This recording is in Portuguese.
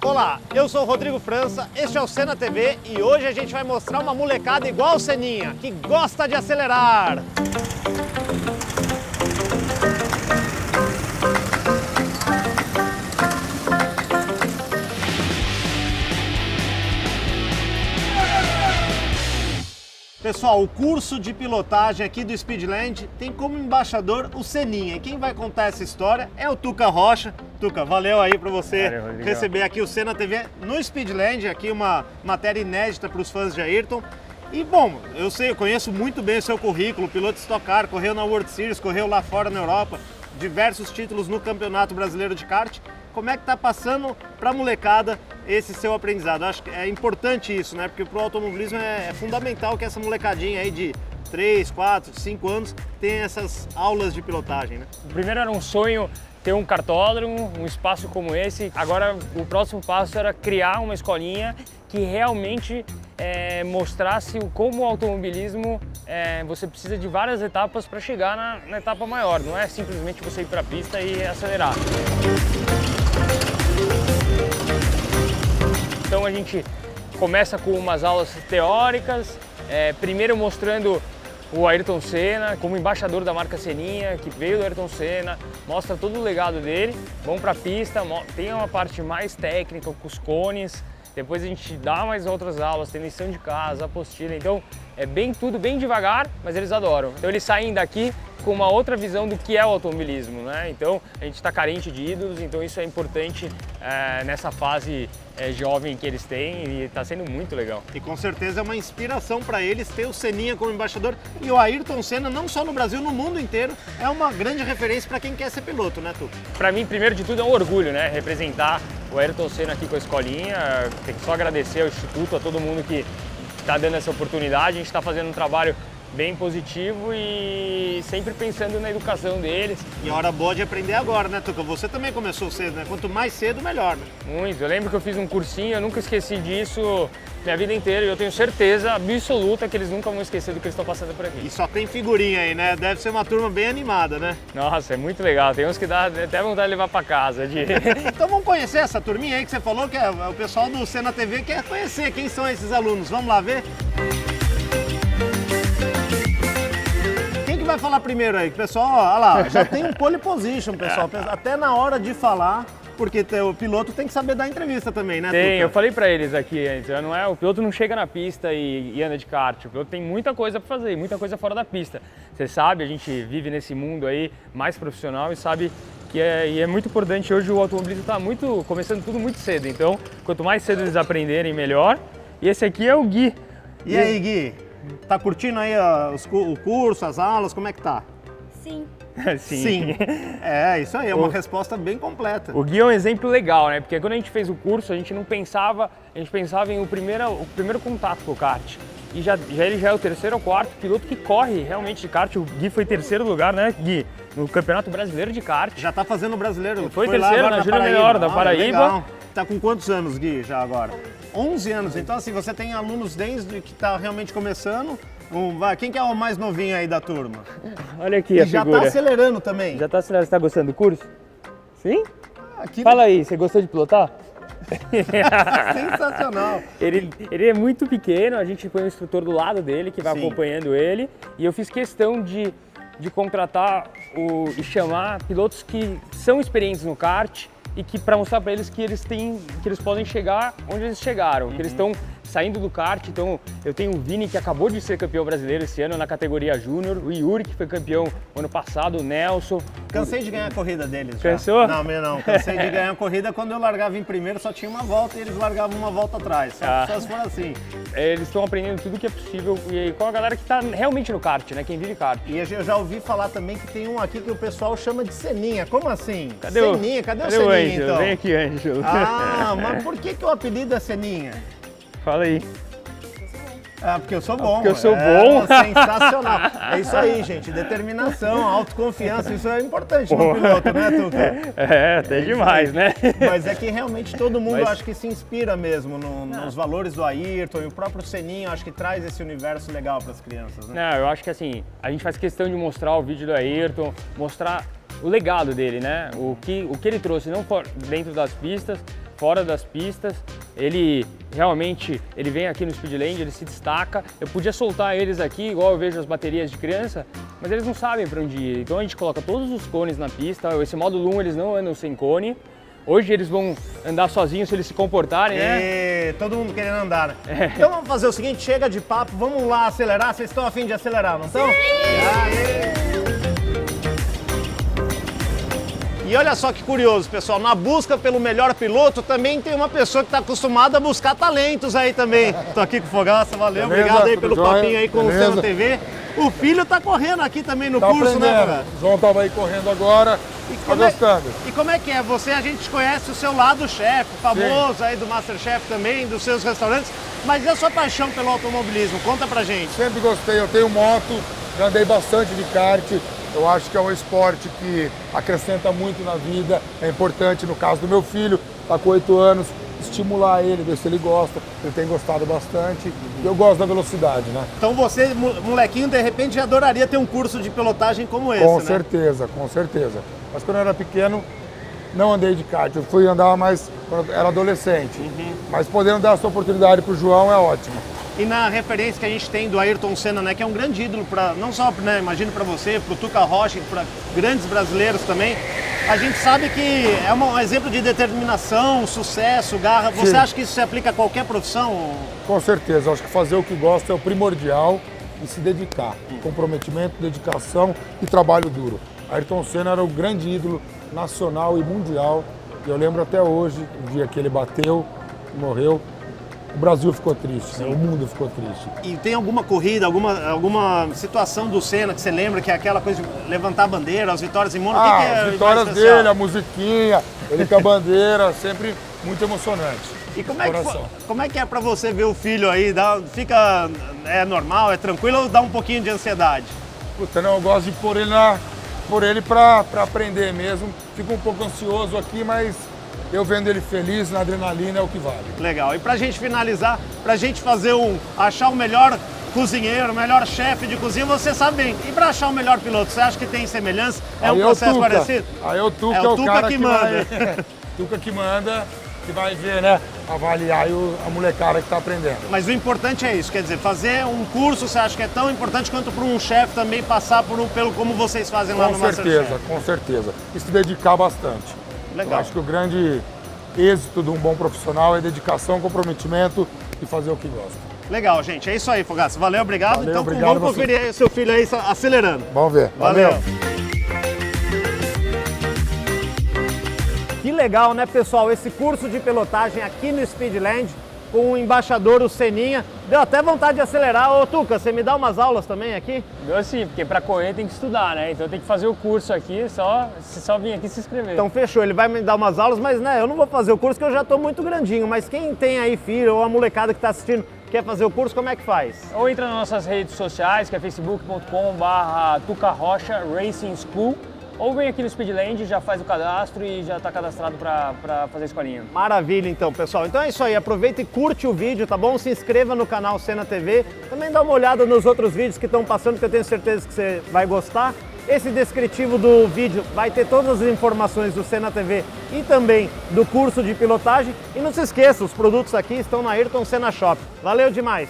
Olá, eu sou o Rodrigo França, este é o Senna TV e hoje a gente vai mostrar uma molecada igual o Seninha, que gosta de acelerar. Pessoal, o curso de pilotagem aqui do Speedland tem como embaixador o Seninha. E quem vai contar essa história é o Tuca Rocha. Tuca, valeu aí para você receber aqui o Senna TV no Speedland, aqui uma matéria inédita para os fãs de Ayrton. E bom, eu conheço muito bem o seu currículo, piloto de Stock Car, correu na World Series, correu lá fora na Europa, diversos títulos no Campeonato Brasileiro de Kart. Como é que tá passando para a molecada esse seu aprendizado? Acho que é importante isso, né? Porque para o automobilismo é fundamental que essa molecadinha aí de 3, 4, 5 anos tenha essas aulas de pilotagem, né? Primeiro era um sonho ter um kartódromo, um espaço como esse. Agora o próximo passo era criar uma escolinha que realmente mostrasse como o automobilismo você precisa de várias etapas para chegar na etapa maior. Não é simplesmente você ir para a pista e acelerar. Então a gente começa com umas aulas teóricas, primeiro mostrando o Ayrton Senna como embaixador da marca Seninha, que veio do Ayrton Senna, mostra todo o legado dele, vamos para a pista, tem uma parte mais técnica com os cones, depois a gente dá mais outras aulas, tem lição de casa, apostila, então é tudo bem devagar, mas eles adoram. Então eles saem daqui com uma outra visão do que é o automobilismo, né? Então a gente está carente de ídolos, então isso é importante nessa fase jovem que eles têm e está sendo muito legal. E com certeza é uma inspiração para eles ter o Seninha como embaixador e o Ayrton Senna não só no Brasil, no mundo inteiro, é uma grande referência para quem quer ser piloto, né, Tuca? Para mim, primeiro de tudo, é um orgulho, né? Representar o Ayrton Senna aqui com a escolinha, tem que só agradecer ao Instituto, a todo mundo que está dando essa oportunidade, a gente está fazendo um trabalho bem positivo e sempre pensando na educação deles. E a hora boa de aprender agora, né, Tuca? Você também começou cedo, né? Quanto mais cedo, melhor, né? Muito. Eu lembro que eu fiz um cursinho, eu nunca esqueci disso minha vida inteira e eu tenho certeza absoluta que eles nunca vão esquecer do que eles estão passando por aqui. E só tem figurinha aí, né? Deve ser uma turma bem animada, né? Nossa, é muito legal. Tem uns que dá até vontade de levar para casa. Então vamos conhecer essa turminha aí que você falou, que é o pessoal do Senna TV quer conhecer quem são esses alunos. Vamos lá ver? Vai falar primeiro aí, pessoal, olha lá, já tem um pole position, pessoal, até na hora de falar, porque o piloto tem que saber dar entrevista também, né, Tem, Tuca? eu falei pra eles aqui antes, o piloto não chega na pista e anda de kart, o piloto tem muita coisa pra fazer, muita coisa fora da pista. Você sabe, a gente vive nesse mundo aí mais profissional e sabe que é muito importante. Hoje o automobilismo está começando tudo muito cedo, então quanto mais cedo eles aprenderem, melhor. E esse aqui é o Gui. E aí, Gui? Tá curtindo aí o curso, as aulas, como é que tá? Sim. Sim. É, isso aí, é uma resposta bem completa. O Gui é um exemplo legal, né? Porque quando a gente fez o curso, a gente pensava em o primeiro contato com o kart. E ele já é o terceiro ou quarto piloto que corre realmente de kart. O Gui foi terceiro lugar, né, Gui? No Campeonato Brasileiro de Kart. Já tá fazendo o brasileiro. Foi terceiro na Júnior Melhor da Paraíba. Legal. Tá com quantos anos, Gui, já agora? 11 anos. Então, assim, você tem alunos desde que tá realmente começando. Quem que é o mais novinho aí da turma? Olha aqui a já figura. Tá acelerando também. Já tá acelerando. Você tá gostando do curso? Sim? Aqui Fala aí, você gostou de pilotar? Sensacional. Ele é muito pequeno, a gente põe um instrutor do lado dele que vai acompanhando ele. E eu fiz questão de contratar e chamar pilotos que são experientes no kart e que para mostrar para eles que eles podem chegar onde eles chegaram, que eles estão saindo do kart. Então eu tenho o Vini, que acabou de ser campeão brasileiro esse ano na categoria Júnior, o Yuri, que foi campeão ano passado, o Nelson. Cansei de ganhar a corrida deles. Cansou? Já. Não. Cansei de ganhar a corrida quando eu largava em primeiro, só tinha uma volta e eles largavam uma volta atrás. Só se for assim. Eles estão aprendendo tudo que é possível e com a galera que está realmente no kart, né? Quem vive kart. E eu já ouvi falar também que tem um aqui que o pessoal chama de Seninha. Como assim? Cadê Seninha? Cadê o Seninha, Ângelo? então? Vem aqui, Ângelo. Ah, mas por que o apelido é Seninha? Fala aí. Ah, porque eu sou bom. Porque eu sou bom. Sensacional. É isso aí, gente. Determinação, autoconfiança, isso é importante no piloto, né, Tuca? Até demais, né? Mas é que realmente todo mundo acho que se inspira mesmo nos valores do Ayrton e o próprio Seninha, acho que traz esse universo legal para as crianças, né? Não, eu acho que assim, a gente faz questão de mostrar o vídeo do Ayrton, mostrar o legado dele, né? O que ele trouxe, não dentro das pistas, fora das pistas. Ele realmente, ele vem aqui no Speedland, ele se destaca. Eu podia soltar eles aqui, igual eu vejo as baterias de criança, mas eles não sabem para onde ir. Então a gente coloca todos os cones na pista. Esse módulo 1 eles não andam sem cone. Hoje eles vão andar sozinhos se eles se comportarem, né? Todo mundo querendo andar, né? Então vamos fazer o seguinte, chega de papo, vamos lá acelerar. Vocês estão a fim de acelerar, não estão? E olha só que curioso, pessoal, na busca pelo melhor piloto também tem uma pessoa que está acostumada a buscar talentos aí também. Tô aqui com o Fogaça, valeu, Beleza, obrigado aí pelo jóia? papinho aí com o Senna TV. O filho tá correndo aqui também no curso, né, Fogaça? O João tava aí correndo agora, tá gostando. E como é que é? Você, a gente conhece o seu lado chefe, famoso aí do Masterchef também, dos seus restaurantes, mas e a sua paixão pelo automobilismo? Conta pra gente. Sempre gostei, eu tenho moto, já andei bastante de kart. Eu acho que é um esporte que acrescenta muito na vida, é importante no caso do meu filho, está com 8 anos, estimular ele, ver se ele gosta, ele tem gostado bastante e eu gosto da velocidade, né? Então você, molequinho, de repente já adoraria ter um curso de pilotagem como esse, Com né? certeza, com certeza. Mas quando eu era pequeno, não andei de kart, eu fui andar mais quando eu era adolescente. Mas podendo dar essa oportunidade para o João é ótimo. E na referência que a gente tem do Ayrton Senna, né, que é um grande ídolo para não só, né, imagino para você, para o Tuca Rocha, para grandes brasileiros também, a gente sabe que é um exemplo de determinação, sucesso, garra. Você Sim. acha que isso se aplica a qualquer profissão? Com certeza, acho que fazer o que gosta é o primordial e se dedicar. Comprometimento, dedicação e trabalho duro. Ayrton Senna era o grande ídolo nacional e mundial. E eu lembro até hoje, o dia que ele bateu, morreu, o Brasil ficou triste, né? O mundo ficou triste. E tem alguma corrida, alguma situação do Senna que você lembra, que é aquela coisa de levantar a bandeira, as vitórias em Mônaco? O que é As mais vitórias especial? dele, a musiquinha, ele com a bandeira, sempre muito emocionante. E como é que é pra você ver o filho aí? É normal, é tranquilo ou dá um pouquinho de ansiedade? Puta, não, eu gosto de pôr ele pra aprender mesmo. Fico um pouco ansioso aqui, mas eu vendo ele feliz, na adrenalina é o que vale. Legal. E pra gente finalizar, pra gente achar o melhor cozinheiro, o melhor chefe de cozinha, você sabe bem. E pra achar o melhor piloto, você acha que tem semelhança? É um processo parecido? Aí o Tuca é o cara que manda. Tuca que manda, que vai ver, né? Avaliar a molecada que tá aprendendo. Mas o importante é isso, quer dizer, fazer um curso, você acha que é tão importante quanto para um chefe também passar pelo como vocês fazem lá no Masterchef? Com certeza. E se dedicar bastante. Legal. Eu acho que o grande êxito de um bom profissional é dedicação, comprometimento e fazer o que gosta. Legal, gente. É isso aí, Fogaça. Valeu, obrigado. Valeu, então obrigado vamos conferir aí o seu filho aí acelerando. Vamos ver. Valeu. Que legal, né, pessoal? Esse curso de pilotagem aqui no Speedland com o embaixador, o Seninha. Deu até vontade de acelerar. Ô, Tuca, você me dá umas aulas também aqui? Deu sim, porque para correr tem que estudar, né? Então tem que fazer o curso aqui, só vir aqui se inscrever. Então fechou, ele vai me dar umas aulas, mas né, eu não vou fazer o curso porque eu já estou muito grandinho. Mas quem tem aí filho ou a molecada que está assistindo quer fazer o curso, como é que faz? Ou entra nas nossas redes sociais, que é facebook.com/Tuca Rocha Racing School, ou vem aqui no Speedland, já faz o cadastro e já está cadastrado para fazer a escolinha. Maravilha então, pessoal. Então é isso aí, aproveita e curte o vídeo, tá bom? Se inscreva no canal Senna TV, também dá uma olhada nos outros vídeos que estão passando, que eu tenho certeza que você vai gostar. Esse descritivo do vídeo vai ter todas as informações do Senna TV e também do curso de pilotagem. E não se esqueça, os produtos aqui estão na Ayrton Senna Shop. Valeu demais!